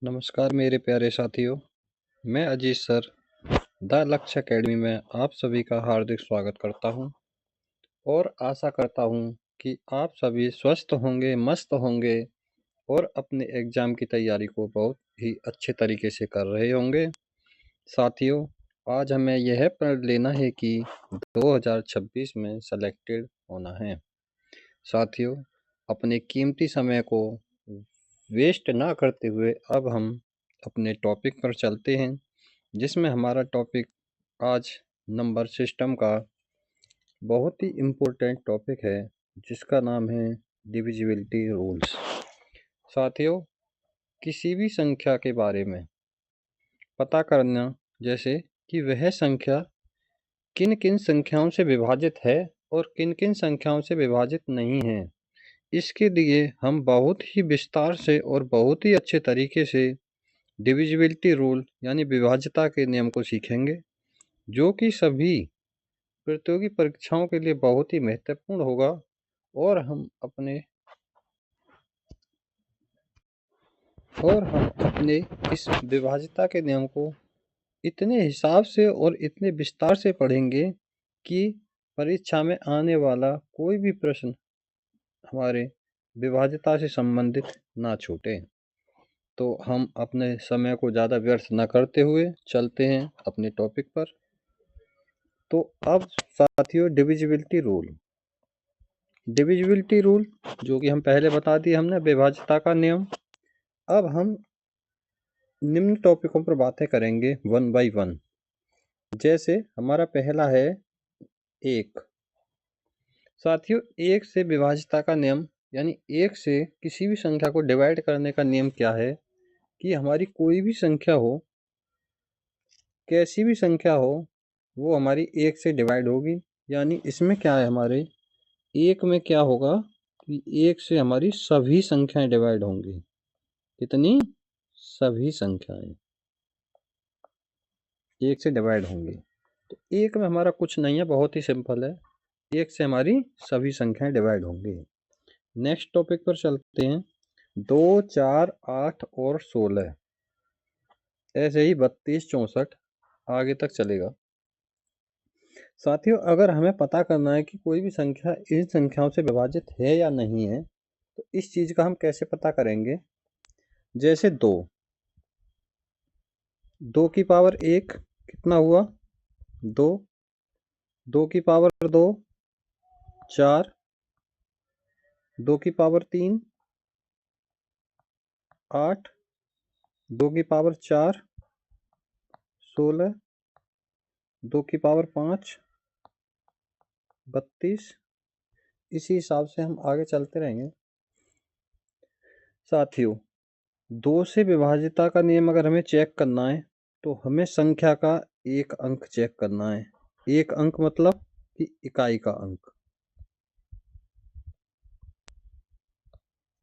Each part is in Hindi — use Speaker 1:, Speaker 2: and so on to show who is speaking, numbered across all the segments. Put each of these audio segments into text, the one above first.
Speaker 1: नमस्कार मेरे प्यारे साथियों, मैं अजीत सर द लक्ष्य अकेडमी में आप सभी का हार्दिक स्वागत करता हूं और आशा करता हूं कि आप सभी स्वस्थ होंगे, मस्त होंगे और अपने एग्ज़ाम की तैयारी को बहुत ही अच्छे तरीके से कर रहे होंगे। साथियों, आज हमें यह पढ़ लेना है कि 2026 में सेलेक्टेड होना है। साथियों, अपने कीमती समय को वेस्ट ना करते हुए अब हम अपने टॉपिक पर चलते हैं, जिसमें हमारा टॉपिक आज नंबर सिस्टम का बहुत ही इम्पोर्टेंट टॉपिक है, जिसका नाम है डिविजिबिलिटी रूल्स। साथियों, किसी भी संख्या के बारे में पता करना, जैसे कि वह संख्या किन किन संख्याओं से विभाजित है और किन किन संख्याओं से विभाजित नहीं है, इसके लिए हम बहुत ही विस्तार से और बहुत ही अच्छे तरीके से डिविजिबिलिटी रूल यानी विभाज्यता के नियम को सीखेंगे, जो कि सभी प्रतियोगी परीक्षाओं के लिए बहुत ही महत्वपूर्ण होगा। और हम अपने इस विभाज्यता के नियम को इतने हिसाब से और इतने विस्तार से पढ़ेंगे कि परीक्षा में आने वाला कोई भी प्रश्न हमारे विभाज्यता से संबंधित ना छूटे। तो हम अपने समय को ज़्यादा व्यर्थ न करते हुए चलते हैं अपने टॉपिक पर। तो अब साथियों, डिविजिबिलिटी रूल जो कि हम पहले बता दिए हमने, विभाज्यता का नियम। अब हम निम्न टॉपिकों पर बातें करेंगे वन बाय वन। जैसे हमारा पहला है एक। साथियों, एक से विभाज्यता का नियम यानी एक से किसी भी संख्या को डिवाइड करने का नियम क्या है कि हमारी कोई भी संख्या हो, कैसी भी संख्या हो, वो हमारी एक से डिवाइड होगी। यानी इसमें क्या है, हमारे एक में क्या होगा कि एक से हमारी सभी संख्याएं डिवाइड होंगी। कितनी? सभी संख्याएं एक से डिवाइड होंगी। तो एक में हमारा कुछ नहीं है, बहुत ही सिंपल है, एक से हमारी सभी संख्याएं डिवाइड होंगी। नेक्स्ट टॉपिक पर चलते हैं। 2, 4, 8 और 16, ऐसे ही 32, 64 आगे तक चलेगा। साथियों, अगर हमें पता करना है कि कोई भी संख्या इन संख्याओं से विभाजित है या नहीं है, तो इस चीज का हम कैसे पता करेंगे? जैसे 2 की पावर 1 कितना हुआ? 2, 2 की पावर 2 4, 2 की पावर 3 8, 2 की पावर 4 16, 2 की पावर 5 32। इसी हिसाब से हम आगे चलते रहेंगे। साथियों, 2 से विभाज्यता का नियम अगर हमें चेक करना है, तो हमें संख्या का एक अंक चेक करना है। एक अंक मतलब कि इकाई का अंक,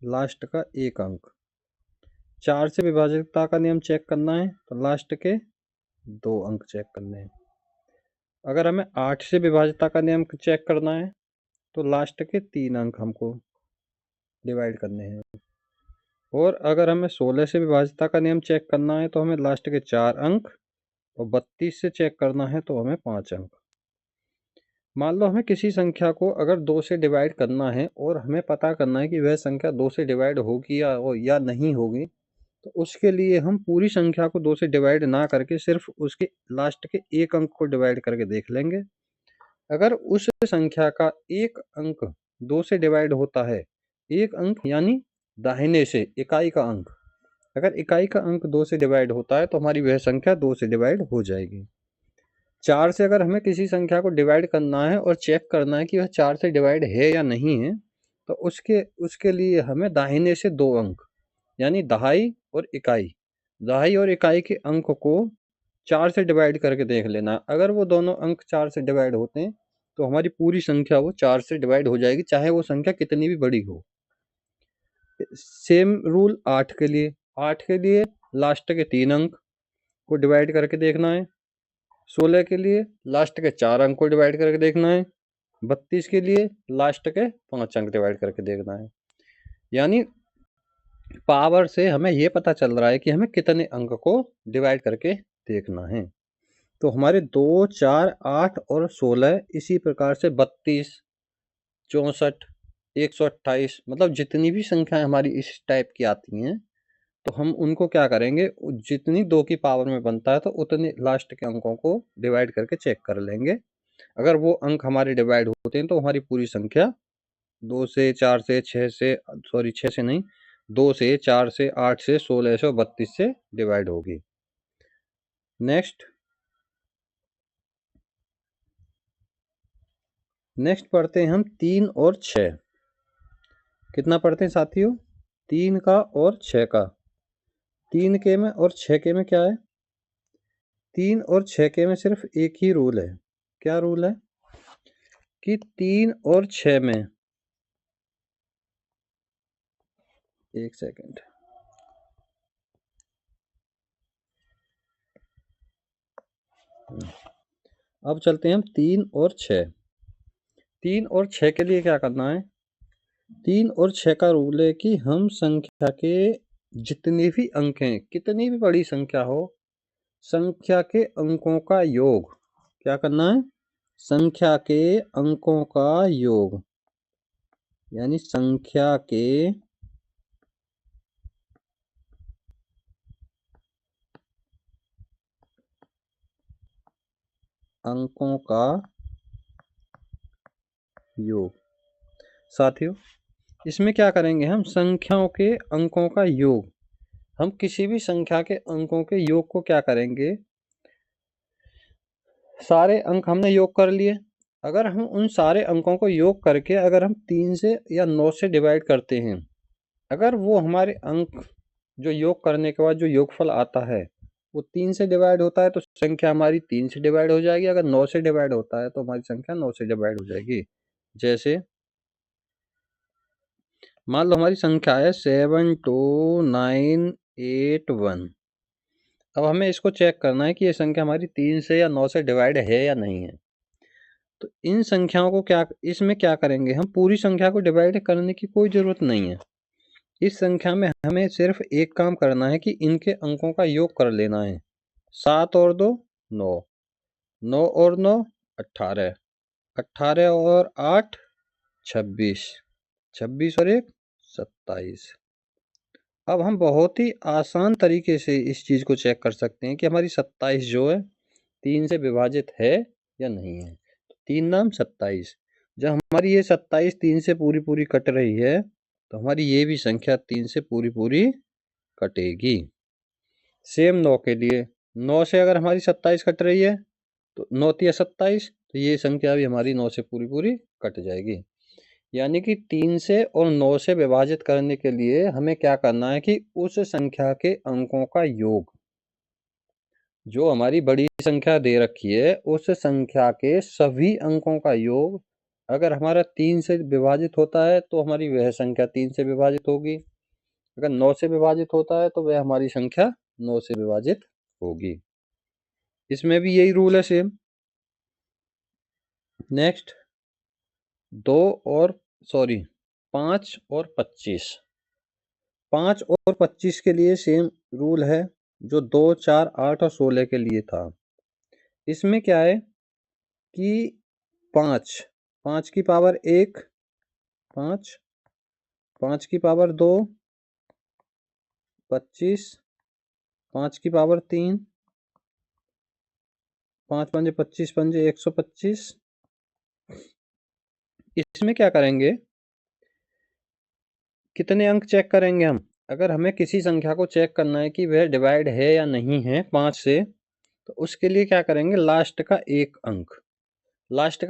Speaker 1: लास्ट का एक अंक। 4 से विभाज्यता का नियम चेक करना है, तो लास्ट के 2 अंक चेक करने हैं। अगर हमें 8 से विभाज्यता का नियम चेक करना है, तो लास्ट के 3 अंक हमको डिवाइड करने हैं। और अगर हमें 16 से विभाज्यता का नियम चेक करना है, तो हमें लास्ट के 4 अंक, और 32 से चेक करना है तो हमें 5 अंक। मान लो हमें किसी संख्या को अगर 2 से डिवाइड करना है और हमें पता करना है कि वह संख्या 2 से डिवाइड होगी या नहीं होगी, तो उसके लिए हम पूरी संख्या को 2 से डिवाइड ना करके सिर्फ उसके लास्ट के एक अंक को डिवाइड करके देख लेंगे। अगर उस संख्या का एक अंक 2 से डिवाइड होता है, एक अंक यानी दाहिने से इकाई का अंक, अगर इकाई का अंक 2 से डिवाइड होता है तो हमारी वह संख्या 2 से डिवाइड हो जाएगी। 4 से अगर हमें किसी संख्या को डिवाइड करना है और चेक करना है कि वह 4 से डिवाइड है या नहीं है, तो उसके लिए हमें दाहिने से 2 अंक यानी दहाई और इकाई के अंक को 4 से डिवाइड करके देख लेना। अगर वो दोनों अंक 4 से डिवाइड होते हैं, तो हमारी पूरी संख्या वो 4 से डिवाइड हो जाएगी, चाहे वो संख्या कितनी भी बड़ी हो। सेम रूल 8 के लिए। 8 के लिए लास्ट के 3 अंक को डिवाइड करके देखना है। 16 के लिए लास्ट के 4 अंक को डिवाइड करके देखना है। 32 के लिए लास्ट के 5 अंक डिवाइड करके देखना है। यानी पावर से हमें ये पता चल रहा है कि हमें कितने अंक को डिवाइड करके देखना है। तो हमारे 2, 4, 8 और 16 इसी प्रकार से 32, 64, 128 मतलब जितनी भी संख्याएं हमारी इस टाइप की आती हैं, तो हम उनको क्या करेंगे, जितनी 2 की पावर में बनता है तो उतने लास्ट के अंकों को डिवाइड करके चेक कर लेंगे। अगर वो अंक हमारे डिवाइड होते हैं तो हमारी पूरी संख्या 2 से 4 से 6 से सॉरी 6 से नहीं 2 से 4 से 8 से 16 से और 32 से डिवाइड होगी। नेक्स्ट पढ़ते हैं हम 3 और 6। कितना पढ़ते हैं साथियों? 3 का और 6 का। 3 के में और 6 के में क्या है? 3 और 6 के में सिर्फ एक ही रूल है। क्या रूल है? कि 3 और 6 में, एक सेकंड, अब चलते हैं हम 3 और 6। 3 और 6 के लिए क्या करना है? 3 और 6 का रूल है कि हम संख्या के जितने भी अंक हैं, कितनी भी बड़ी संख्या हो, संख्या के अंकों का योग क्या करना है? संख्या के अंकों का योग, यानी संख्या के अंकों का योग। साथियों, इसमें क्या करेंगे हम? संख्याओं के अंकों का योग, हम किसी भी संख्या के अंकों के योग को क्या करेंगे? सारे अंक हमने योग कर लिए। अगर हम उन सारे अंकों को योग करके अगर हम 3 से या 9 से डिवाइड करते हैं, अगर वो हमारे अंक जो योग करने के बाद जो योगफल आता है वो 3 से डिवाइड होता है तो संख्या हमारी 3 से डिवाइड हो जाएगी। अगर 9 से डिवाइड होता है तो हमारी संख्या 9 से डिवाइड हो जाएगी। जैसे मान लो हमारी संख्या है 72981। अब हमें इसको चेक करना है कि ये संख्या हमारी 3 से या 9 से डिवाइड है या नहीं है। तो इन संख्याओं को इसमें क्या करेंगे? हम पूरी संख्या को डिवाइड करने की कोई ज़रूरत नहीं है। इस संख्या में हमें सिर्फ एक काम करना है कि इनके अंकों का योग कर लेना है। 7 और 2 9, 9 और 9 18, 18 और 8 26, 26 और 1 27। अब हम बहुत ही आसान तरीके से इस चीज़ को चेक कर सकते हैं कि हमारी 27 जो है 3 से विभाजित है या नहीं है। तो 3 नाम 27। जब हमारी ये 27 3 से पूरी कट रही है तो हमारी ये भी संख्या 3 से पूरी कटेगी। सेम 9 के लिए, 9 से अगर हमारी 27 कट रही है तो 9 तिया 27, तो ये संख्या भी हमारी 9 से पूरी कट जाएगी। यानी कि 3 से और 9 से विभाजित करने के लिए हमें क्या करना है कि उस संख्या के अंकों का योग, जो हमारी बड़ी संख्या दे रखी है उस संख्या के सभी अंकों का योग अगर हमारा 3 से विभाजित होता है तो हमारी वह संख्या 3 से विभाजित होगी। अगर 9 से विभाजित होता है तो वह हमारी संख्या 9 से विभाजित होगी। इसमें भी यही रूल है सेम। नेक्स्ट 2 और 5 और 25। 5 और 25 के लिए सेम रूल है जो 2, 4, 8 और 16 के लिए था। इसमें क्या है कि 5 की पावर 1 5, 5 की पावर 2 25, 5 की पावर 3 5 पंजे 25 पंजे 125। इसमें क्या करेंगे? कितने अंक चेक करेंगे हम? अगर हमें किसी संख्या को चेक करना है कि वह डिवाइड है या नहीं है 5 से, तो उसके लिए क्या करेंगे? लास्ट का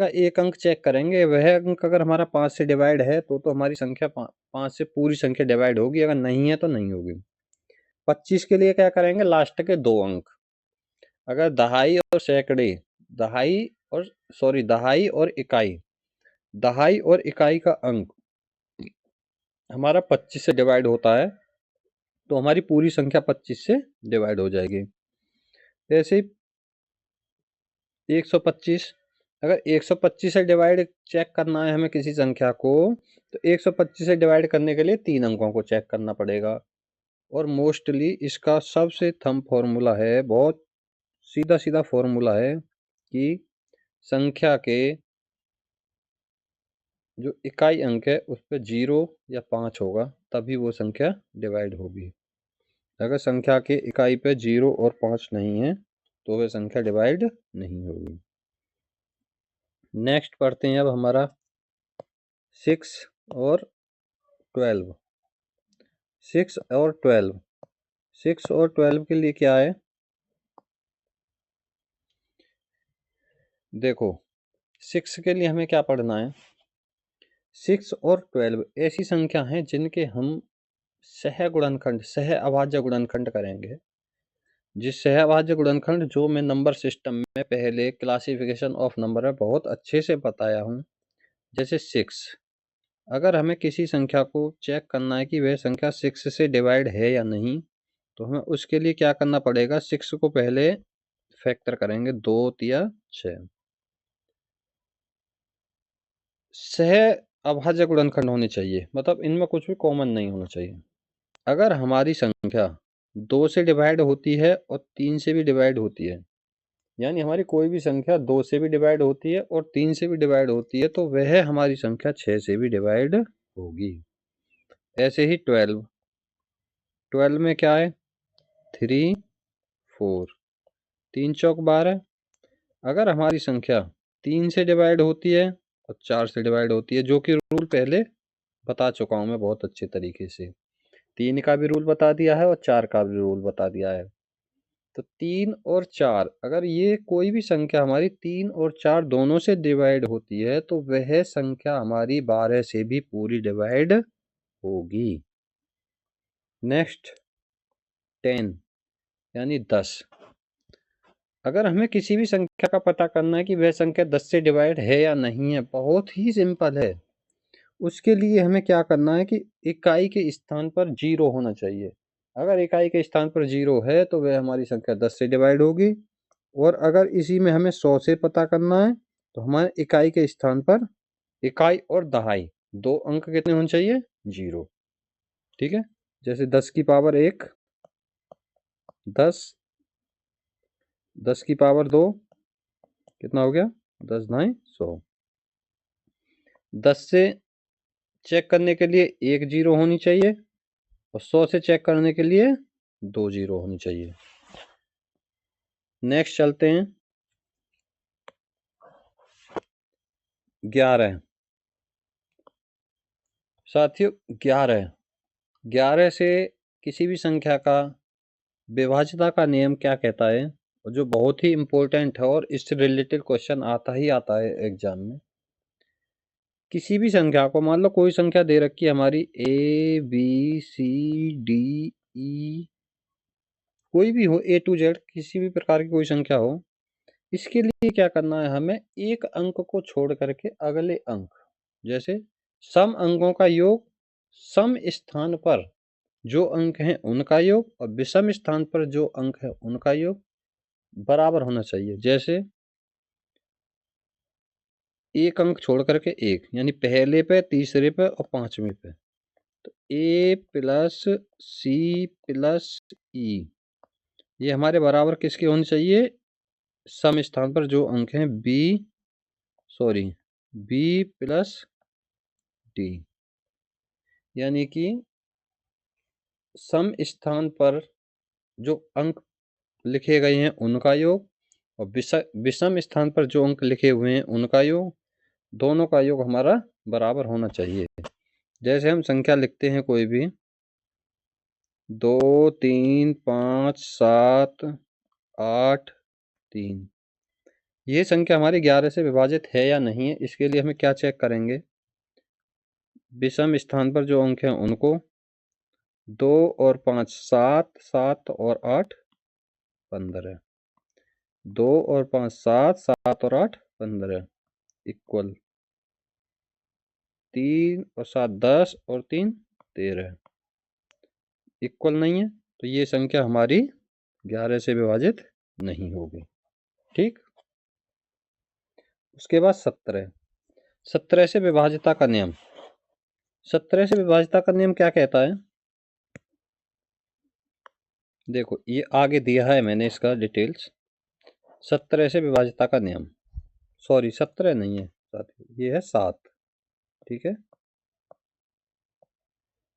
Speaker 1: एक अंक चेक करेंगे। वह अंक अगर हमारा 5 से डिवाइड है तो हमारी संख्या 5 से पूरी संख्या डिवाइड होगी, अगर नहीं है तो नहीं होगी। 25 के लिए क्या करेंगे? लास्ट के 2 अंक। अगर दहाई और सैकड़े, दहाई और इकाई का अंक हमारा 25 से डिवाइड होता है तो हमारी पूरी संख्या 25 से डिवाइड हो जाएगी। जैसे 125, अगर 125 से डिवाइड चेक करना है हमें किसी संख्या को, तो 125 से डिवाइड करने के लिए 3 अंकों को चेक करना पड़ेगा। और मोस्टली इसका सबसे थंब फॉर्मूला है, बहुत सीधा सीधा फॉर्मूला है कि संख्या के जो इकाई अंक है उस पे 0 या 5 होगा तभी वो संख्या डिवाइड होगी। अगर संख्या के इकाई पे 0 और 5 नहीं है तो वह संख्या डिवाइड नहीं होगी। नेक्स्ट पढ़ते हैं अब हमारा 6 और 12। 6 और 12, 6 और 12 के लिए क्या है, देखो 6 के लिए हमें क्या पढ़ना है। 6 और 12 ऐसी संख्या हैं जिनके हम सह गुणनखंड, सह अभाज्य गुणनखंड करेंगे। जिस सह अभाज्य गुणनखंड जो मैं नंबर सिस्टम में पहले क्लासिफिकेशन ऑफ नंबर में बहुत अच्छे से बताया हूँ। जैसे 6, अगर हमें किसी संख्या को चेक करना है कि वह संख्या 6 से डिवाइड है या नहीं, तो हमें उसके लिए क्या करना पड़ेगा, 6 को पहले फैक्टर करेंगे 2 या 6। सह अभाज्य गुणनखंड होने चाहिए, मतलब इनमें कुछ भी कॉमन नहीं होना चाहिए। अगर हमारी संख्या 2 से डिवाइड होती है और 3 से भी डिवाइड होती है, यानी हमारी कोई भी संख्या 2 से भी डिवाइड होती है और 3 से भी डिवाइड होती है, तो वह हमारी संख्या 6 से भी डिवाइड होगी। ऐसे ही 12 में क्या है, 3 4, 3 चौक 12। अगर हमारी संख्या 3 से डिवाइड होती है और 4 से डिवाइड होती है, जो कि रूल पहले बता चुका हूं मैं बहुत अच्छे तरीके से, 3 का भी रूल बता दिया है और 4 का भी रूल बता दिया है। तो 3 और 4, अगर ये कोई भी संख्या हमारी 3 और 4 दोनों से डिवाइड होती है तो वह संख्या हमारी 12 से भी पूरी डिवाइड होगी। नेक्स्ट 10 यानी 10। अगर हमें किसी भी संख्या का पता करना है कि वह संख्या 10 से डिवाइड है या नहीं है, बहुत ही सिंपल है। उसके लिए हमें क्या करना है कि इकाई के स्थान पर 0 होना चाहिए। अगर इकाई के स्थान पर 0 है तो वह हमारी संख्या 10 से डिवाइड होगी। और अगर इसी में हमें 100 से पता करना है तो हमारे इकाई के स्थान पर इकाई और दहाई दो अंक कितने होने चाहिए, 0। ठीक है, जैसे 10 की पावर 1 10, 10 की पावर 2 कितना हो गया, 10 9 100। 10 से चेक करने के लिए 1 0 होनी चाहिए और 100 से चेक करने के लिए 2 0 होनी चाहिए। नेक्स्ट चलते हैं 11। साथियों 11 से किसी भी संख्या का विभाज्यता का नियम क्या कहता है, और जो बहुत ही इंपॉर्टेंट है और इससे रिलेटेड क्वेश्चन आता ही आता है एग्जाम में। किसी भी संख्या को, मान लो कोई संख्या दे रखी है हमारी ABCDE, कोई भी हो A to Z, किसी भी प्रकार की कोई संख्या हो, इसके लिए क्या करना है, हमें एक अंक को छोड़ करके अगले अंक, जैसे सम अंकों का योग सम स्थान पर जो अंक हैं उनका योग और विषम स्थान पर जो अंक है उनका योग बराबर होना चाहिए। जैसे एक अंक छोड़ करके एक, यानी पहले पे, तीसरे पे और पांचवें पे, तो A plus C plus E ये हमारे बराबर किसके होने चाहिए, सम स्थान पर जो अंक हैं B प्लस D, यानी कि सम स्थान पर जो अंक लिखे गए हैं उनका योग और विषम स्थान पर जो अंक लिखे हुए हैं उनका योग, दोनों का योग हमारा बराबर होना चाहिए। जैसे हम संख्या लिखते हैं कोई भी 2 3 5 7 8 3, ये संख्या हमारी 11 से विभाजित है या नहीं है, इसके लिए हमें क्या चेक करेंगे, विषम स्थान पर जो अंक हैं उनको, 2 और 5 7, 7 और 8 15, 2 और 5 7, 7 और 8 15 इक्वल 3 और 7 10 और 3 13 इक्वल नहीं है, तो ये संख्या हमारी 11 से विभाजित नहीं होगी। ठीक, उसके बाद 17 से विभाज्यता का नियम। 17 से विभाज्यता का नियम क्या कहता है, देखो ये आगे दिया है मैंने इसका डिटेल्स। 17 से विभाज्यता का नियम, सॉरी 17 नहीं है साथियों, ये है 7। ठीक है,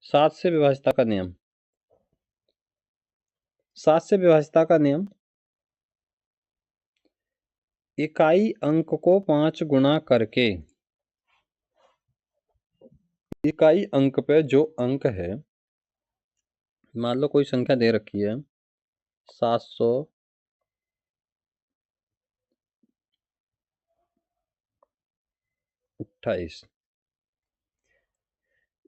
Speaker 1: 7 से विभाज्यता का नियम। 7 से विभाज्यता का नियम, इकाई अंक को 5 गुणा करके, इकाई अंक पे जो अंक है, मान लो कोई संख्या दे रखी है 728,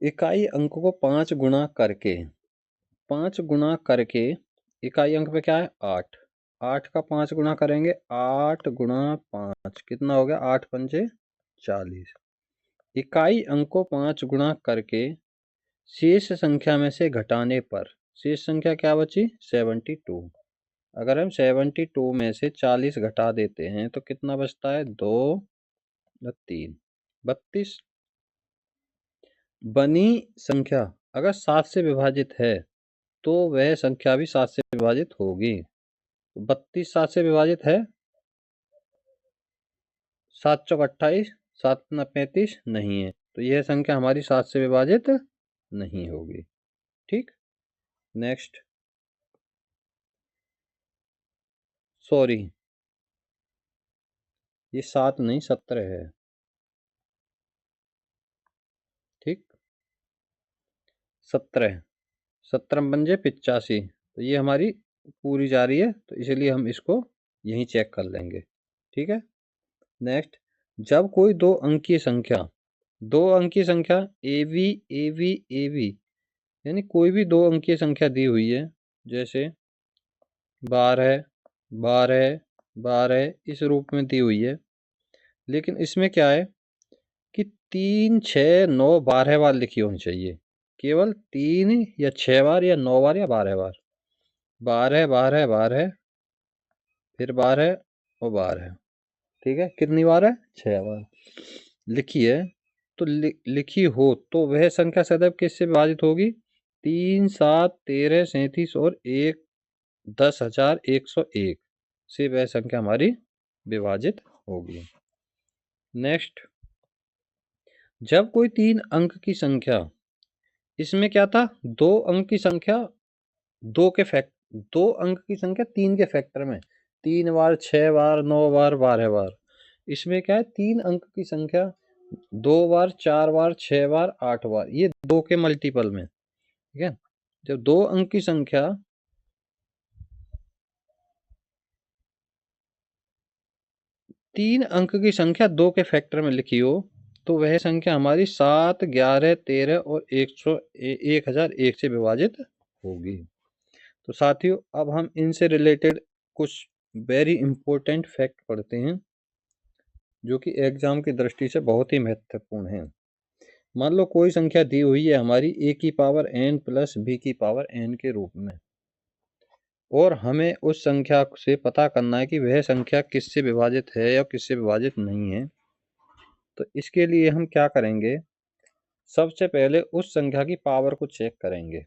Speaker 1: इकाई अंक को 5 गुणा करके, 5 गुणा करके इकाई अंक पे क्या है 8, 8 का 5 गुणा करेंगे, 8 गुणा 5 कितना हो गया, 8 पंजे 40। इकाई अंक को 5 गुणा करके शेष संख्या में से घटाने पर शेष संख्या क्या बची 72। अगर हम 72 में से 40 घटा देते हैं तो कितना बचता है 2 या 3, 32। बनी संख्या अगर 7 से विभाजित है तो वह संख्या भी 7 से विभाजित होगी। 32 7 से विभाजित है, 7 चौक 28, 7 न 35 नहीं है, तो यह संख्या हमारी 7 से विभाजित नहीं होगी। ठीक, नेक्स्ट, सॉरी ये 7 नहीं 17 है। ठीक, 17, 17 पंजे 85, तो ये हमारी पूरी जा रही है, तो इसलिए हम इसको यहीं चेक कर लेंगे। ठीक है, नेक्स्ट, जब कोई दो अंकीय संख्या, दो अंकीय संख्या एवी एवी एवी, यानी कोई भी दो अंकीय संख्या दी हुई है, जैसे 12 12 12 इस रूप में दी हुई है, लेकिन इसमें क्या है कि 3 6 9 12 बार लिखी होनी चाहिए, केवल 3 या 6 बार या 9 बार या 12 बार, 12 12 12 फिर 12 और 12। ठीक है, कितनी बार है 6 बार लिखी है, तो लिखी हो तो वह संख्या सदैव किससे विभाजित होगी 3 7 13 37 और 1 10,101 से वह संख्या हमारी विभाजित होगी। नेक्स्ट, जब कोई 3 अंक की संख्या, इसमें क्या था 2 अंक की संख्या, 2 अंक की संख्या 3 के फैक्टर में, 3 बार 6 बार 9 बार 12 बार, इसमें क्या है 3 अंक की संख्या 2 बार 4 बार 6 बार 8 बार, ये 2 के मल्टीपल में। ठीक है, जब 2 अंक की संख्या 3 अंक की संख्या 2 के फैक्टर में लिखी हो तो वह संख्या हमारी 7 11 13 और 1001 से विभाजित होगी। तो साथियों अब हम इनसे रिलेटेड कुछ वेरी इंपॉर्टेंट फैक्ट पढ़ते हैं जो कि एग्जाम की दृष्टि से बहुत ही महत्वपूर्ण है। मान लो कोई संख्या दी हुई है हमारी a की पावर n प्लस b की पावर n के रूप में, और हमें उस संख्या से पता करना है कि वह संख्या किससे विभाजित है या किससे विभाजित नहीं है। तो इसके लिए हम क्या करेंगे, सबसे पहले उस संख्या की पावर को चेक करेंगे।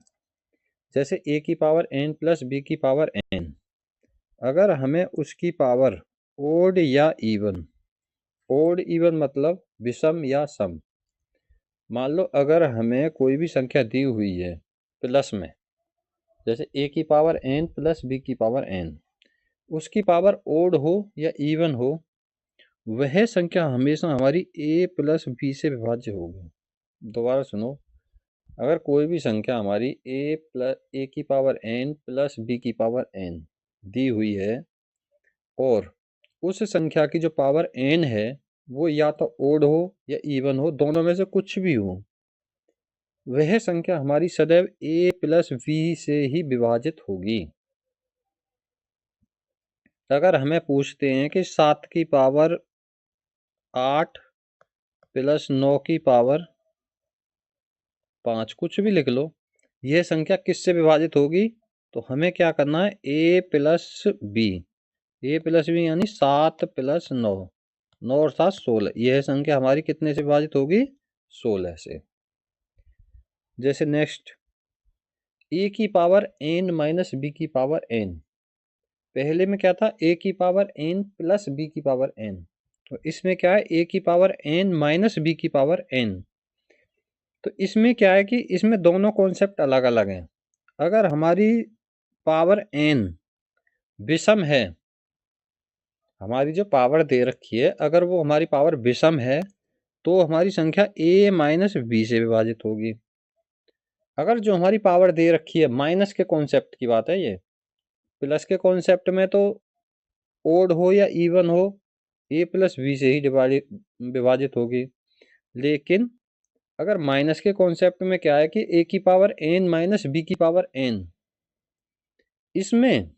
Speaker 1: जैसे a की पावर n प्लस b की पावर n, अगर हमें उसकी पावर ओड या इवन, ओड इवन मतलब विषम या सम, मान लो अगर हमें कोई भी संख्या दी हुई है प्लस में, जैसे a की पावर n प्लस b की पावर n, उसकी पावर ओड हो या इवन हो, वह संख्या हमेशा हमारी a प्लस b से विभाज्य होगी। दोबारा सुनो, अगर कोई भी संख्या हमारी a की पावर n प्लस b की पावर n दी हुई है और उस संख्या की जो पावर n है वो या तो ओड हो या इवन हो, दोनों में से कुछ भी हो, वह संख्या हमारी सदैव a प्लस b से ही विभाजित होगी। अगर हमें पूछते हैं कि 7 की पावर 8 प्लस 9 की पावर 5, कुछ भी लिख लो, यह संख्या किससे विभाजित होगी, तो हमें क्या करना है a plus B, a plus B यानी 7 प्लस 9, 9 और 7 16, यह संख्या हमारी कितने से विभाजित होगी 16 से। जैसे नेक्स्ट, ए की पावर n माइनस बी की पावर n। पहले में क्या था, a की पावर n प्लस b की पावर n। तो इसमें क्या है, a की पावर n माइनस b की पावर n। तो इसमें क्या है कि इसमें दोनों कॉन्सेप्ट अलग अलग हैं। अगर हमारी पावर n विषम है, हमारी जो पावर दे रखी है अगर वो हमारी पावर विषम है तो हमारी संख्या a माइनस बी से विभाजित होगी। अगर जो हमारी पावर दे रखी है, माइनस के कॉन्सेप्ट की बात है ये, प्लस के कॉन्सेप्ट में तो ओड हो या इवन हो a प्लस बी से ही विभाजित होगी। लेकिन अगर माइनस के कॉन्सेप्ट में क्या है कि a की पावर n माइनस बी की पावर n, इसमें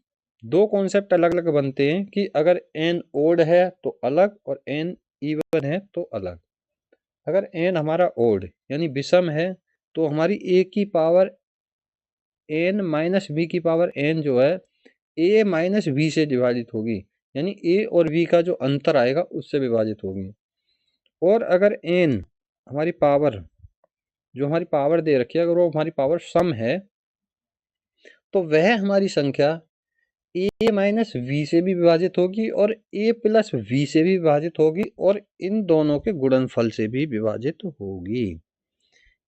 Speaker 1: दो कॉन्सेप्ट अलग अलग बनते हैं कि अगर n ओड है तो अलग और n इवन है तो अलग। अगर n हमारा ओड यानी विषम है तो हमारी a की पावर n माइनस बी की पावर n जो है a माइनस बी से विभाजित होगी, यानी a और b का जो अंतर आएगा उससे विभाजित होगी। और अगर n हमारी पावर, जो हमारी पावर दे रखी है, अगर वो हमारी पावर सम है तो वह हमारी संख्या a माइनस वी से भी विभाजित होगी और a प्लस वी से भी विभाजित होगी और इन दोनों के गुणनफल से भी विभाजित होगी।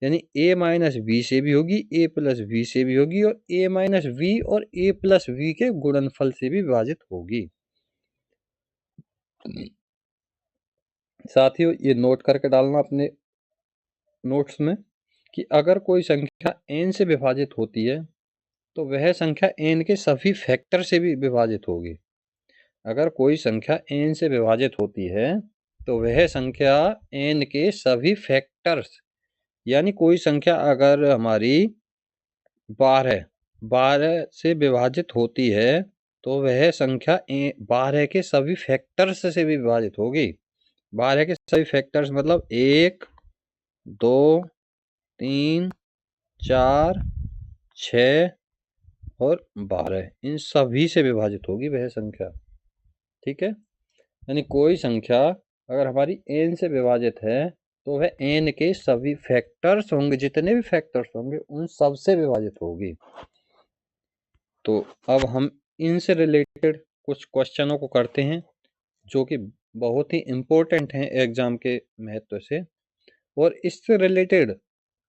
Speaker 1: यानी a माइनस वी से भी होगी, a प्लस वी से भी होगी और a माइनस वी और a प्लस वी के गुणनफल से भी विभाजित होगी। साथियों ये नोट करके डालना अपने नोट्स में कि अगर कोई संख्या n से विभाजित होती है तो वह संख्या n के सभी फैक्टर से भी विभाजित होगी। अगर कोई संख्या n से विभाजित होती है तो वह संख्या n के सभी फैक्टर्स, यानी कोई संख्या अगर हमारी 12 से विभाजित होती है तो वह संख्या 12 के सभी फैक्टर्स से भी विभाजित होगी। 12 के सभी फैक्टर्स मतलब 1, 2, 3, 4, 6 और 12, इन सभी से विभाजित होगी वह संख्या। ठीक है, यानी कोई संख्या अगर हमारी n से विभाजित है तो वह n के सभी फैक्टर्स होंगे, जितने भी फैक्टर्स होंगे उन सब से विभाजित होगी। तो अब हम इनसे रिलेटेड कुछ क्वेश्चनों को करते हैं जो कि बहुत ही इम्पोर्टेंट हैं एग्जाम के महत्व से। और इससे रिलेटेड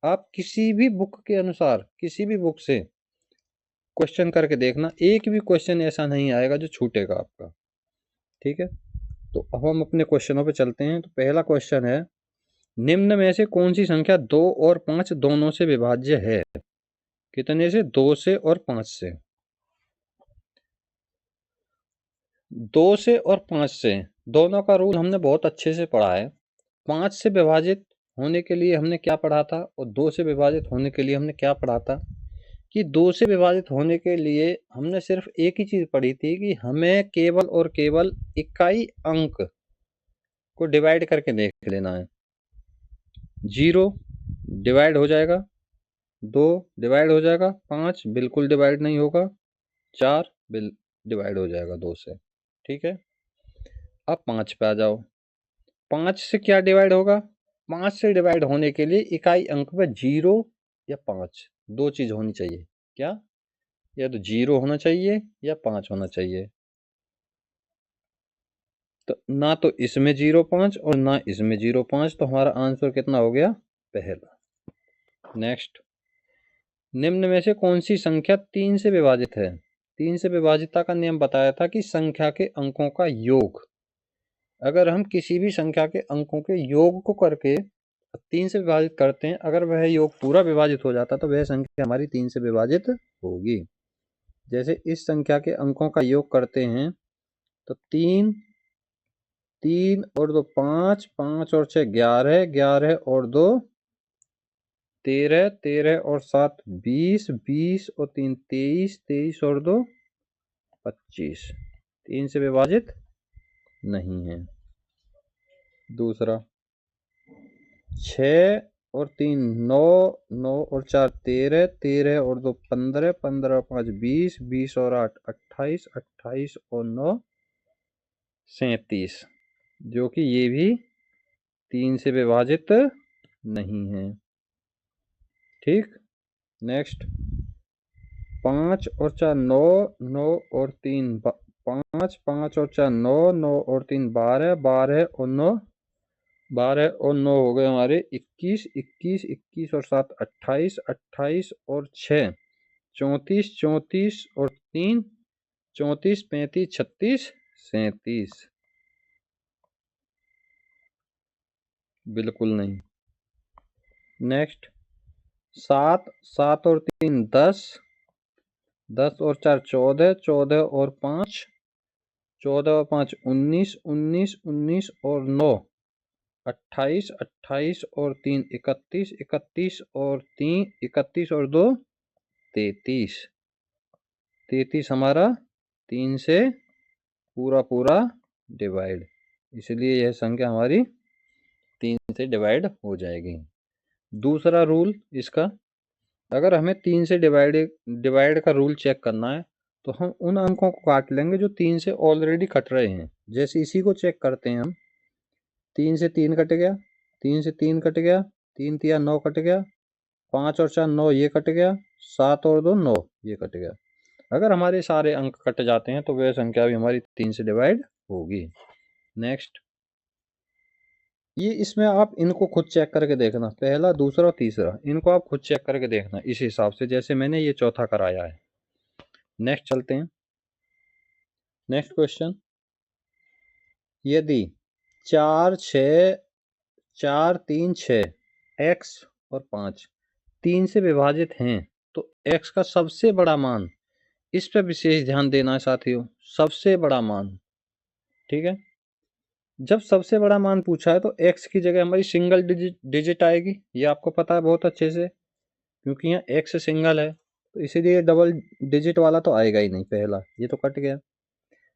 Speaker 1: आप किसी भी बुक के अनुसार, किसी भी बुक से क्वेश्चन करके देखना, एक भी क्वेश्चन ऐसा नहीं आएगा जो छूटेगा आपका। ठीक है, तो अब हम अपने क्वेश्चनों पे चलते हैं। तो पहला क्वेश्चन है, निम्न में से कौन सी संख्या 2 और 5 दोनों से विभाज्य है? कितने से? 2 से और 5 से। 2 से और 5 से दोनों का रूल हमने बहुत अच्छे से पढ़ा है। 5 से विभाजित होने के लिए हमने क्या पढ़ा था और 2 से विभाजित होने के लिए हमने क्या पढ़ा था कि 2 से विभाजित होने के लिए हमने सिर्फ एक ही चीज पढ़ी थी कि हमें केवल और केवल इकाई अंक को डिवाइड करके देख लेना है। 0 डिवाइड हो जाएगा, 2 डिवाइड हो जाएगा, 5 बिल्कुल डिवाइड नहीं होगा, 4 डिवाइड हो जाएगा 2 से। ठीक है, अब 5 पे आ जाओ। 5 से क्या डिवाइड होगा? 5 से डिवाइड होने के लिए इकाई अंक में 0 या 5 दो चीज होनी चाहिए। क्या? या तो 0 होना चाहिए या 5 होना चाहिए। तो ना तो इसमें 0 5 और ना इसमें 0 5, तो हमारा आंसर कितना हो गया? पहला। नेक्स्ट, निम्न में से कौन सी संख्या 3 से विभाजित है? 3 से विभाजितता का नियम बताया था कि संख्या के अंकों का योग, अगर हम किसी भी संख्या के अंकों के योग को करके 3 से विभाजित करते हैं, अगर वह योग पूरा विभाजित हो जाता तो वह संख्या हमारी 3 से विभाजित होगी। जैसे इस संख्या के अंकों का योग करते हैं तो 3 3 और 2 5, 5 और 6 11, 11 और 2 13, 13 और 7 20, 20 और 3 23, 23 और 2 25, 3 से विभाजित नहीं है। दूसरा, 6 और 3 9, 9 और 4 13, 13 और 2 15, 15 और 5 20, 20 और 8 28, 28 और 9 37, जो कि ये भी 3 से विभाजित नहीं है। ठीक, नेक्स्ट, 5 और 4 9, 9 और 3 5, 5 और 4 9, 9 और 3 12, 12 और 9 12 और 9 हो गए हमारे 21, 21, 21 और 7 28, 28 और 6 34, 34 और 3 34, 35, 36, 37। बिल्कुल नहीं। नेक्स्ट 7, 7 और 3 10, 10 और 4 14, 14 और 5 14 और 5 19, 19, 19 और 9 28, 28 और 3 31, 31 और 3 31 और 2 33। 33 हमारा 3 से पूरा डिवाइड, इसलिए यह संख्या हमारी 3 से डिवाइड हो जाएगी। दूसरा रूल इसका, अगर हमें 3 से डिवाइड का रूल चेक करना है तो हम उन अंकों को काट लेंगे जो 3 से ऑलरेडी कट रहे हैं। जैसे इसी को चेक करते हैं हम, 3 से 3 कट गया, 3 से 3 कट गया, 3 तिया 9 कट गया, 5 और 4 9 ये कट गया, 7 और 2 9 ये कट गया। अगर हमारे सारे अंक कट जाते हैं तो वह संख्या भी हमारी 3 से डिवाइड होगी। नेक्स्ट, ये इसमें आप इनको खुद चेक करके देखना, पहला दूसरा और तीसरा इनको आप खुद चेक करके देखना इस हिसाब से जैसे मैंने ये चौथा कराया है। नेक्स्ट चलते हैं। नेक्स्ट क्वेश्चन, यदि 4 6 4 3 6 x और 5 3 से विभाजित हैं तो x का सबसे बड़ा मान, इस पर विशेष ध्यान देना है साथियों, सबसे बड़ा मान। ठीक है, जब सबसे बड़ा मान पूछा है तो x की जगह हमारी सिंगल डिजिट आएगी, ये आपको पता है बहुत अच्छे से, क्योंकि यहाँ x सिंगल है तो इसीलिए डबल डिजिट वाला तो आएगा ही नहीं, पहला ये तो कट गया।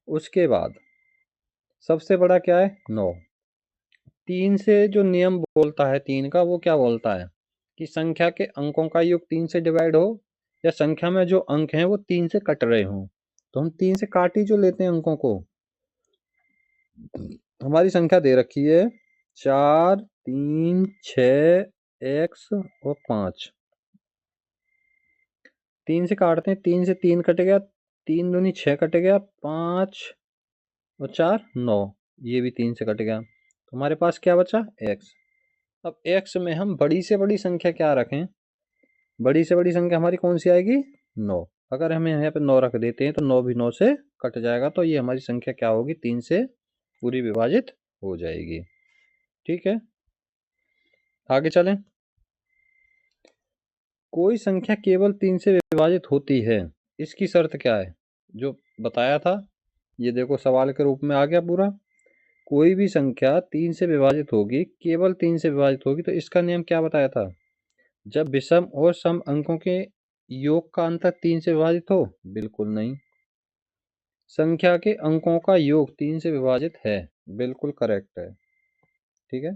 Speaker 1: उसके बाद सबसे बड़ा क्या है 9। 3 से जो नियम बोलता है 3 का, वो क्या बोलता है कि संख्या के अंकों का योग 3 से डिवाइड हो या संख्या में जो अंक हैं वो 3 से कट रहे हों। तो हम 3 से काट ही जो लेते हैं अंकों को। हमारी संख्या दे रखी है 4 3 6 x और 5, 3 से काटते हैं, 3 से 3 कट गया, 3 दूनी 6 कट गया, 5 और 4 9 ये भी 3 से कट गया, तो हमारे पास क्या बचा x। अब x में हम बड़ी से बड़ी संख्या क्या रखें, बड़ी से बड़ी संख्या हमारी कौन सी आएगी 9। अगर हम यहाँ पे 9 रख देते हैं तो 9 भी 9 से कट जाएगा, तो ये हमारी संख्या क्या होगी 3 से पूरी विभाजित हो जाएगी। ठीक है, आगे चलें। कोई संख्या केवल 3 से विभाजित होती है, इसकी शर्त क्या है, जो बताया था ये देखो सवाल के रूप में आ गया पूरा। कोई भी संख्या 3 से विभाजित होगी, केवल 3 से विभाजित होगी, तो इसका नियम क्या बताया था, जब विषम और सम अंकों के योग का अंतर 3 से विभाजित हो। बिल्कुल नहीं। संख्या के अंकों का योग 3 से विभाजित है, बिल्कुल करेक्ट है। ठीक है,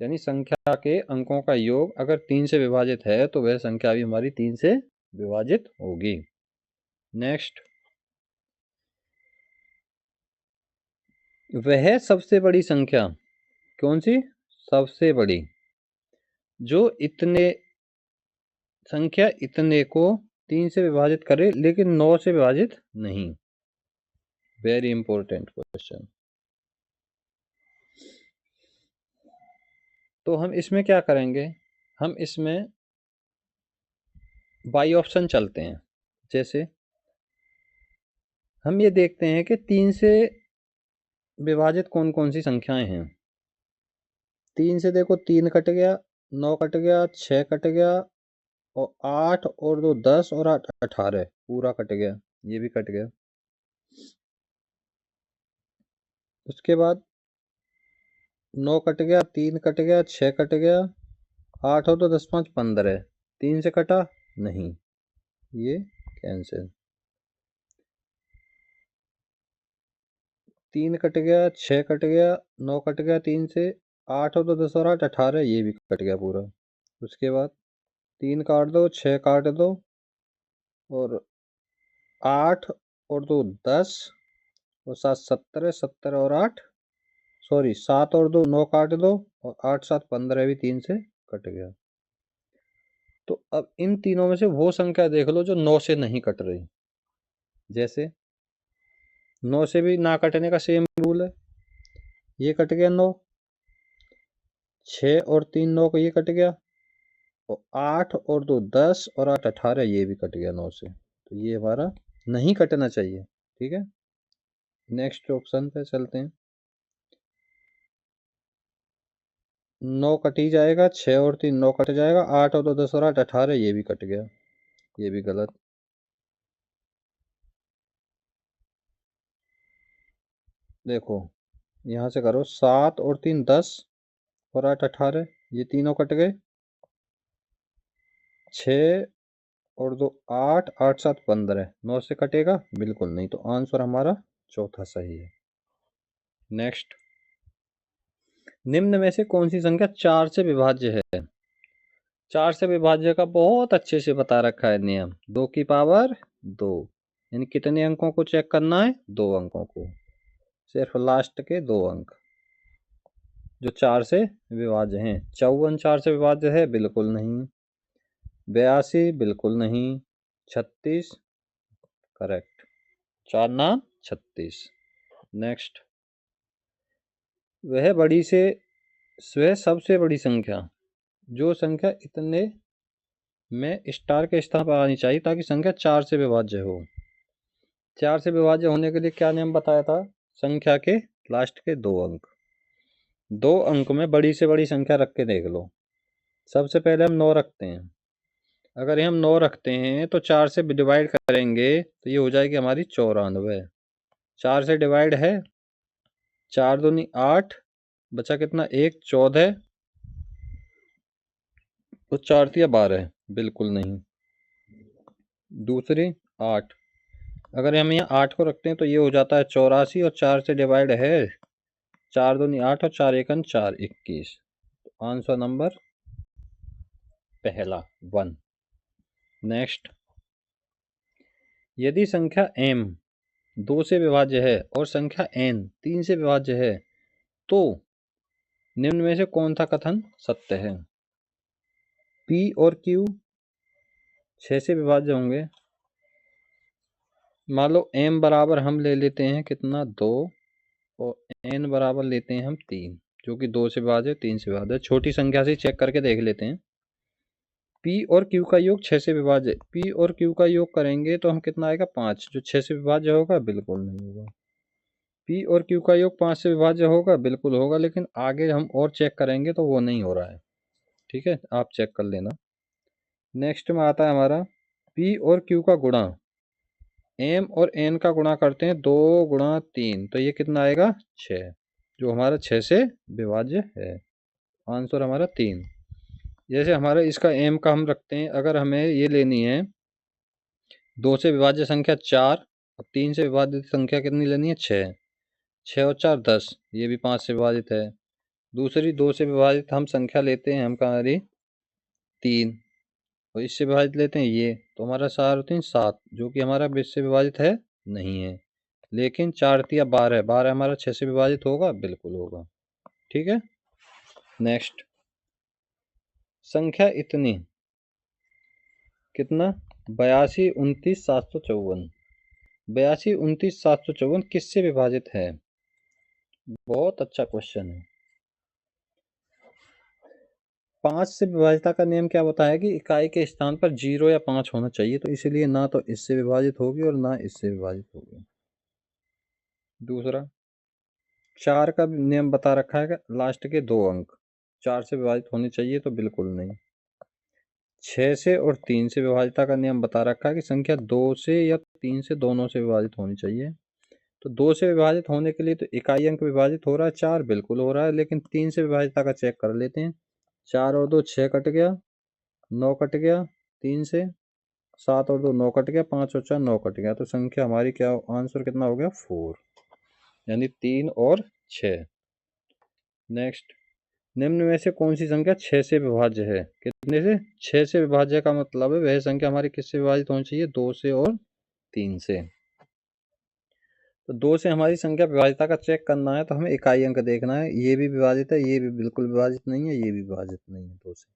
Speaker 1: यानी संख्या के अंकों का योग अगर 3 से विभाजित है तो वह संख्या भी हमारी 3 से विभाजित होगी। नेक्स्ट, वह सबसे बड़ी संख्या कौन सी, सबसे बड़ी जो संख्या इतने को 3 से विभाजित करे लेकिन 9 से विभाजित नहीं। Very important question. तो हम इसमें क्या करेंगे, हम इसमें बाई ऑप्शन चलते हैं। जैसे हम ये देखते हैं कि 3 से विभाजित कौन कौन सी संख्याएं हैं। 3 से देखो 3 कट गया, 9 कट गया, 6 कट गया और 8 और 2 10 और 8 18 पूरा कट गया, ये भी कट गया। उसके बाद 9 कट गया, 3 कट गया, 6 कट गया, 8 और 2 10 5 15, 3 से कटा नहीं, ये कैंसिल। 3 कट गया, 6 कट गया, 9 कट गया 3 से, 8 और 2 10 और 8 18, ये भी कट गया पूरा। उसके बाद 3 काट दो, 6 काट दो और 8 और 2 10 और 7 17, 17 और 8 सॉरी 7 और 2 9 काट दो और 8 7 15 भी 3 से कट गया। तो अब इन तीनों में से वो संख्या देख लो जो 9 से नहीं कट रही। जैसे 9 से भी ना कटने का सेम रूल है। ये कट गया 9, 6 और 3 9 को ये कट गया, और 8 और 2 10 और 8 18 ये भी कट गया 9 से। तो ये हमारा नहीं कटना चाहिए। ठीक है, नेक्स्ट ऑप्शन पे चलते हैं। 9 कट ही जाएगा, 6 और 3 9 कट जाएगा, 8 और 2 10 और 8 18 ये भी कट गया, ये भी गलत। देखो यहाँ से करो, 7 और 3 10 और 8 18 ये तीनों कट गए, 6 और 2 8 8 7 15 9 से कटेगा बिल्कुल नहीं, तो आंसर हमारा चौथा सही है। नेक्स्ट, निम्न में से कौन सी संख्या 4 से विभाज्य है? 4 से विभाज्य का बहुत अच्छे से बता रखा है नियम, 2 की पावर 2, यानी कितने अंकों को चेक करना है? 2 अंकों को, सिर्फ लास्ट के 2 अंक जो 4 से विभाज्य हैं। 54 4 से विभाज्य है? बिल्कुल नहीं। 82 बिल्कुल नहीं। 36 करेक्ट, 4 नाम 36। नेक्स्ट, वह बड़ी से वह सबसे बड़ी संख्या जो संख्या इतने में स्टार के स्थान पर आनी चाहिए ताकि संख्या 4 से विभाज्य हो। 4 से विभाज्य होने के लिए क्या नियम बताया था? संख्या के लास्ट के 2 अंक, 2 अंक में बड़ी से बड़ी संख्या रख के देख लो। सबसे पहले हम 9 रखते हैं। अगर हम 9 रखते हैं तो 4 से डिवाइड करेंगे तो ये हो जाएगी हमारी 94। 4 से डिवाइड है, 4 दूनी 8, बचा कितना? 1 14, तो 4 तिया 12 बिल्कुल नहीं। दूसरी 8, अगर हम यहाँ 8 को रखते हैं तो ये हो जाता है 84, और 4 से डिवाइड है, 4 दूनी 8 और 4 एकन 4 21। तो आंसर नंबर पहला 1। नेक्स्ट, यदि संख्या m 2 से विभाज्य है और संख्या n 3 से विभाज्य है तो निम्न में से कौन सा कथन सत्य है? p और q 6 से विभाज्य होंगे। मान लो m बराबर हम ले लेते हैं कितना? 2, और n बराबर लेते हैं हम 3, जो कि 2 से विभाज्य 3 से विभाज्य। छोटी संख्या से चेक करके देख लेते हैं। p और q का योग 6 से विभाज्य, p और q का योग करेंगे तो हम कितना आएगा? 5, जो 6 से विभाज्य होगा? बिल्कुल नहीं होगा। p और q का योग 5 से विभाज्य होगा? बिल्कुल होगा, लेकिन आगे हम और चेक करेंगे तो वो नहीं हो रहा है। ठीक है, आप चेक कर लेना। नेक्स्ट में आता है हमारा p और q का गुणा, m और n का गुणा करते हैं, 2 गुणा 3, तो ये कितना आएगा? 6, जो हमारा 6 से विभाज्य है। आंसर हमारा 3। जैसे हमारा इसका m का हम रखते हैं, अगर हमें ये लेनी है 2 से विभाज्य संख्या 4, और 3 से विभाजित संख्या कितनी लेनी है? 6। 6 और 4 10, ये भी 5 से विभाजित है। दूसरी 2 से विभाजित हम संख्या लेते हैं, हम हमारी 3, और इससे विभाजित लेते हैं ये, तो हमारा 4 और 3 7, जो कि हमारा 20 से विभाजित है? नहीं है। लेकिन 4 तिया 12, 12 हमारा 6 से विभाजित होगा? बिल्कुल होगा। ठीक है, नेक्स्ट, संख्या इतनी कितना? 82 29 754। 82 29 754 किससे विभाजित है? बहुत अच्छा क्वेश्चन है। 5 से विभाजिता का नियम क्या बताया कि इकाई के स्थान पर 0 या 5 होना चाहिए, तो इसीलिए ना तो इससे विभाजित होगी और ना इससे विभाजित होगी। दूसरा, 4 का नियम बता रखा है कि लास्ट के 2 अंक 4 से विभाजित होने चाहिए, तो बिल्कुल नहीं। 6 से और 3 से विभाजिता का नियम बता रखा है कि संख्या 2 से या 3 से दोनों से विभाजित होनी चाहिए। तो 2 से विभाजित होने के लिए तो इकाई अंक विभाजित हो रहा है, 4 बिल्कुल हो रहा है, लेकिन 3 से विभाजिता का चेक कर लेते हैं। 4 और 2 6 कट गया, 9 कट गया 3 से, 7 और 2 9 कट गया, 5 और 4 9 कट गया, तो संख्या हमारी क्या, आंसर कितना हो गया? 4, यानी 3 और 6। नेक्स्ट, निम्न में से कौन सी संख्या 6 से विभाज्य है? कितने से? 6 से विभाज्य का मतलब है वह संख्या हमारी किससे विभाजित होनी चाहिए? 2 से और 3 से। तो 2 से हमारी संख्या विभाजिता का चेक करना है तो हमें इकाई अंक देखना है, ये भी विभाजित है, ये भी बिल्कुल विभाजित नहीं है, ये भी विभाजित नहीं है 2 से।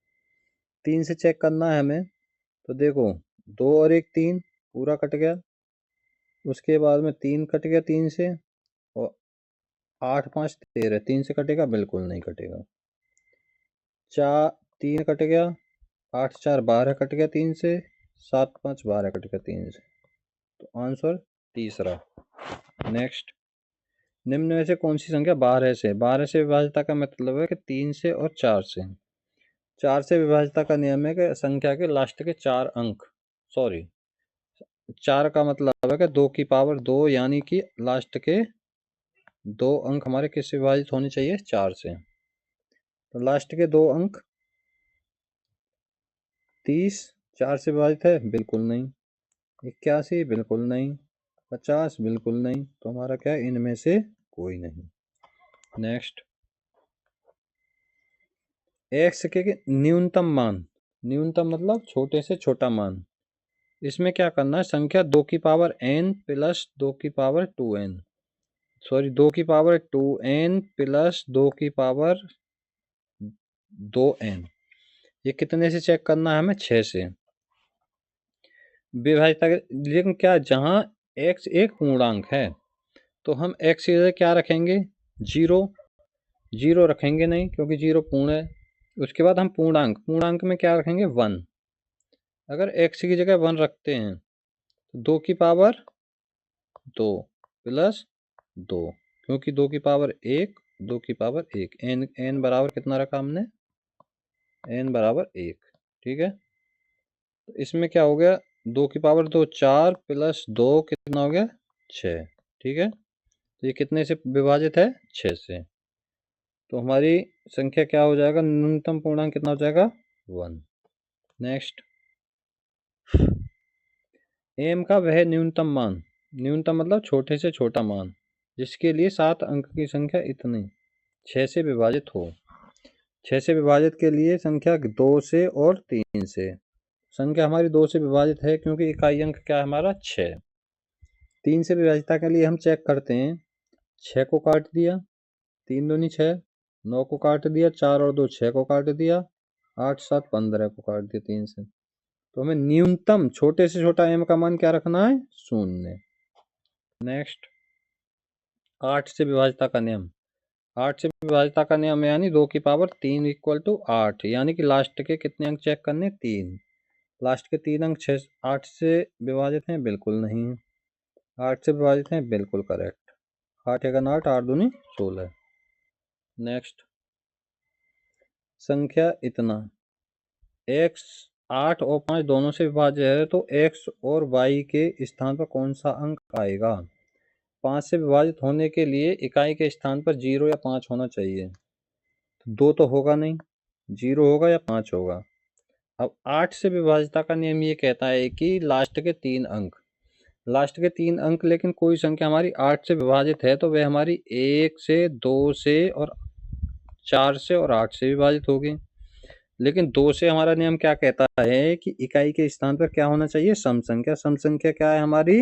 Speaker 1: 3 से चेक करना है हमें, तो देखो 2 और 1 3 पूरा कट गया, उसके बाद में 3 कट गया 3 से, और 8 5 13, 3 से कटेगा बिल्कुल नहीं कटेगा। 4 3 कट गया, 8 4 12 कट गया 3 से, 7 5 12 कट गया 3 से, तो आंसर तीसरा। नेक्स्ट, निम्न में से कौन सी संख्या 12 से, 12 से विभाज्यता का मतलब है कि 3 से और 4 से। 4 से विभाज्यता का नियम है कि संख्या के लास्ट के 4 अंक, सॉरी 4 का मतलब है कि 2 की पावर 2, यानी कि लास्ट के 2 अंक हमारे किससे विभाजित होने चाहिए, 4 से। तो लास्ट के 2 अंक 30 4 से विभाजित है, बिल्कुल नहीं। 81 बिल्कुल नहीं। 50 बिल्कुल नहीं। तो हमारा क्या है, इनमें से कोई नहीं। नेक्स्ट, एक्स के न्यूनतम मान, न्यूनतम मतलब छोटे से छोटा मान, इसमें क्या करना है, संख्या 2 की पावर n प्लस 2 की पावर 2n, सॉरी 2 की पावर 2n प्लस 2 की पावर 2n, ये कितने से चेक करना है हमें, 6 से विभाजित। लेकिन क्या, जहां x एक पूर्णांक है तो हम x की जगह क्या रखेंगे, 0, 0 रखेंगे नहीं क्योंकि 0 पूर्ण है। उसके बाद हम पूर्णांक, पूर्णांक में क्या रखेंगे, 1। अगर x की जगह 1 रखते हैं तो 2 की पावर 2 प्लस 2, क्योंकि 2 की पावर 1, 2 की पावर 1, n बराबर कितना रखा हमने, n बराबर 1। ठीक है, तो इसमें क्या हो गया, 2 की पावर 2 4 प्लस 2 कितना हो गया, 6। ठीक है, तो ये कितने से विभाजित है, 6 से। तो हमारी संख्या क्या हो जाएगा, न्यूनतम पूर्णांक कितना हो जाएगा, 1। नेक्स्ट, m का वह न्यूनतम मान, न्यूनतम मतलब छोटे से छोटा मान, जिसके लिए 7 अंक की संख्या इतनी 6 से विभाजित हो। 6 से विभाजित के लिए संख्या 2 से और 3 से। संख्या हमारी 2 से विभाजित है क्योंकि इकाई अंक क्या है हमारा, 6। 3 से विभाजितता के लिए हम चेक करते हैं, 6 को काट दिया, 3 दूनी 6, 9 को काट दिया, 4 और 2 6 को काट दिया, 8 7 15 को काट दिया 3 से। तो हमें न्यूनतम छोटे से छोटा m का मान क्या रखना है, 0। नेक्स्ट, 8 से विभाजितता का नियम, 8 से विभाजितता का नियम यानी 2 की पावर 3 इक्वल टू 8, यानी कि लास्ट के कितने अंक चेक करने, 3। लास्ट के 3 अंक 6 8 से विभाजित हैं, बिल्कुल नहीं है। 8 से विभाजित हैं, बिल्कुल करेक्ट। 8 एकन 8, 8 दूनी 16। नेक्स्ट, संख्या इतना, x 8 और 5 दोनों से विभाज्य है, तो x और y के स्थान पर कौन सा अंक आएगा। 5 से विभाजित होने के लिए इकाई के स्थान पर 0 या 5 होना चाहिए, तो 2 तो होगा नहीं, 0 होगा या 5 होगा। अब 8 से विभाजितता का नियम ये कहता है कि लास्ट के 3 अंक, लास्ट के 3 अंक, लेकिन कोई संख्या हमारी 8 से विभाजित है तो वह हमारी 1 से, 2 से और 4 से और 8 से विभाजित होगी। लेकिन 2 से हमारा नियम क्या कहता है कि इकाई के स्थान पर क्या होना चाहिए, सम संख्या। सम संख्या क्या है हमारी,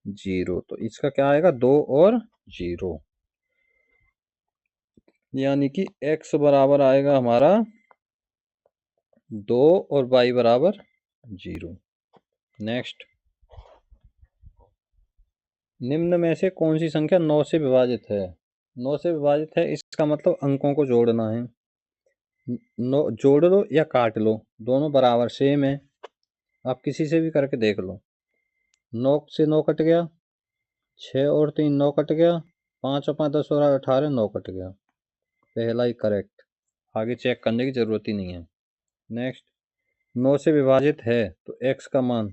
Speaker 1: 0। तो इसका क्या आएगा, 2 और 0, यानी कि x बराबर आएगा हमारा 2 और y बराबर 0। नेक्स्ट, निम्न में से कौन सी संख्या 9 से विभाजित है। 9 से विभाजित है, इसका मतलब अंकों को जोड़ना है। 9 जोड़ लो या काट लो, दोनों बराबर सेम है, आप किसी से भी करके देख लो। 9 से 9 कट गया, 6 और 3 9 कट गया, 5 और 5 10 और 18 9 कट गया, पहला ही करेक्ट, आगे चेक करने की जरूरत ही नहीं है। नेक्स्ट, 9 से विभाजित है तो x का मान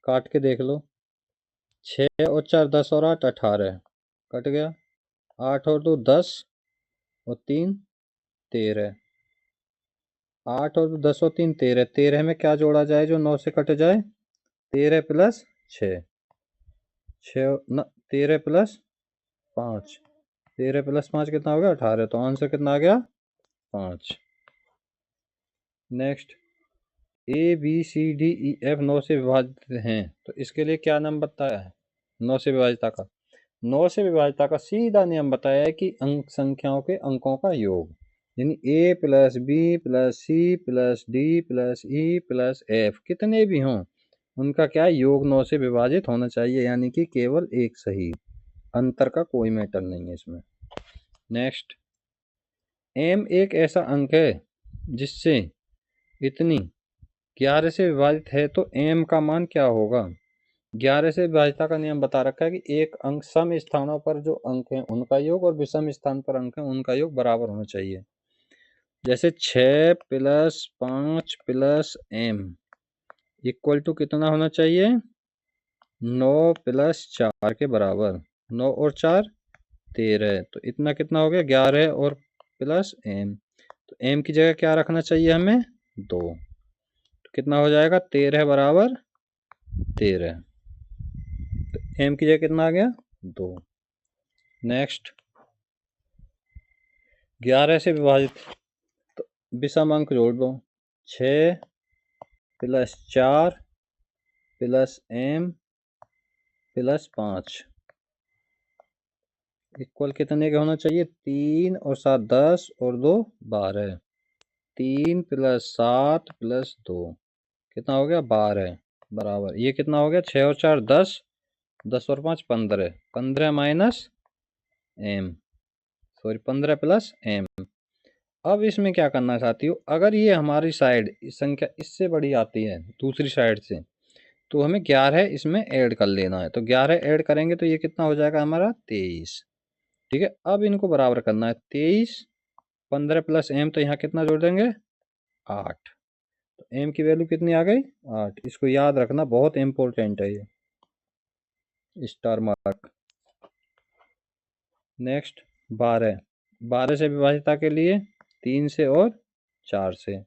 Speaker 1: काट के देख लो, 6 और 4 10 और 8 18 कट गया, 8 और 2 10 और 3 13, 8 और 10 और 3 13, 13 में क्या जोड़ा जाए जो 9 से कट जाए, 13 प्लस 6, 13 प्लस 5, 13 प्लस 5 कितना हो गया, 18। तो आंसर कितना आ गया, 5। Next, A B C D E F 9 से विभाजित हैं, तो इसके लिए क्या नाम बताया है 9 से विभाजितता का। 9 से विभाजितता का सीधा नियम बताया है कि अंक संख्याओं के अंकों का योग, यानी A plus B plus C plus D plus E plus F कितने भी हों उनका क्या योग 9 से विभाजित होना चाहिए, यानी कि केवल एक सही, अंतर का कोई मैटर नहीं है इसमें। नेक्स्ट, एम एक ऐसा अंक है जिससे इतनी 11 से विभाजित है तो एम का मान क्या होगा। 11 से विभाजिता का नियम बता रखा है कि एक अंक सम स्थानों पर जो अंक हैं उनका योग और विषम स्थान पर अंक हैं उनका योग बराबर होना चाहिए। जैसे 6 plus 5 plus M equal to कितना होना चाहिए, 9 प्लस 4 के बराबर। 9 और 4 13, तो इतना कितना हो गया 11 और प्लस एम। तो एम की जगह क्या रखना चाहिए हमें 2, तो कितना हो जाएगा 13 बराबर 13, तो एम की जगह कितना आ गया 2। नेक्स्ट, 11 से विभाजित तो विषम अंक जोड़ दो, 6 plus 4 plus M plus 5 equal कितने का होना चाहिए 3 और 7 10 और 2 12, 3 प्लस 7 प्लस 2 कितना हो गया 12 बराबर, ये कितना हो गया 6 और 4 10, 10 और 5 15, 15 minus M, sorry 15 plus M. अब इसमें क्या करना है साथियों, अगर ये हमारी साइड संख्या इससे बड़ी आती है दूसरी साइड से तो हमें 11 इसमें ऐड कर लेना है, तो 11 ऐड करेंगे तो ये कितना हो जाएगा हमारा 23। ठीक है, अब इनको बराबर करना है 23, 15 प्लस एम, तो यहाँ कितना जोड़ देंगे 8, तो एम की वैल्यू कितनी आ गई 8। इसको याद रखना, बहुत इंपॉर्टेंट है ये स्टार मार्क। नेक्स्ट, 12 से विभाजिता के लिए 3 से और 4 से,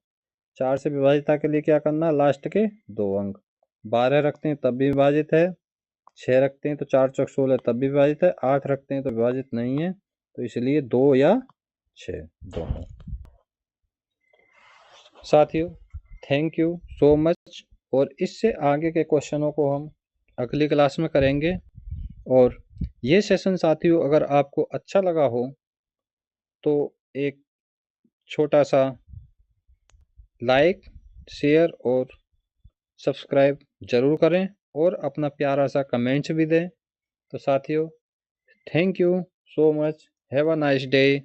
Speaker 1: 4 से विभाजिता के लिए क्या करना, लास्ट के 2 अंक, 12 रखते हैं तब भी विभाजित है, 6 रखते हैं तो 4 चौक 16 तब भी विभाजित है, 8 रखते हैं तो विभाजित नहीं है, तो इसलिए 2 या 6 दोनों। साथियों थैंक यू सो मच, और इससे आगे के क्वेश्चनों को हम अगली क्लास में करेंगे। और ये सेशन साथियों अगर आपको अच्छा लगा हो तो एक छोटा सा लाइक शेयर और सब्सक्राइब जरूर करें और अपना प्यारा सा कमेंट्स भी दें। तो साथियों thank you so much, have a nice day.